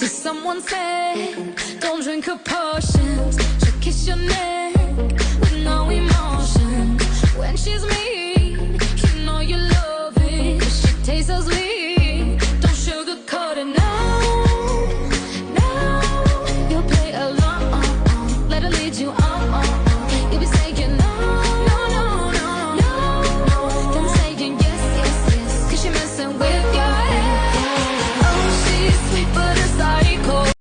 Someone said, don't drink her potions. She'll kiss your neck with no emotion. When she's mean, you know you love it. She tastes so sweet.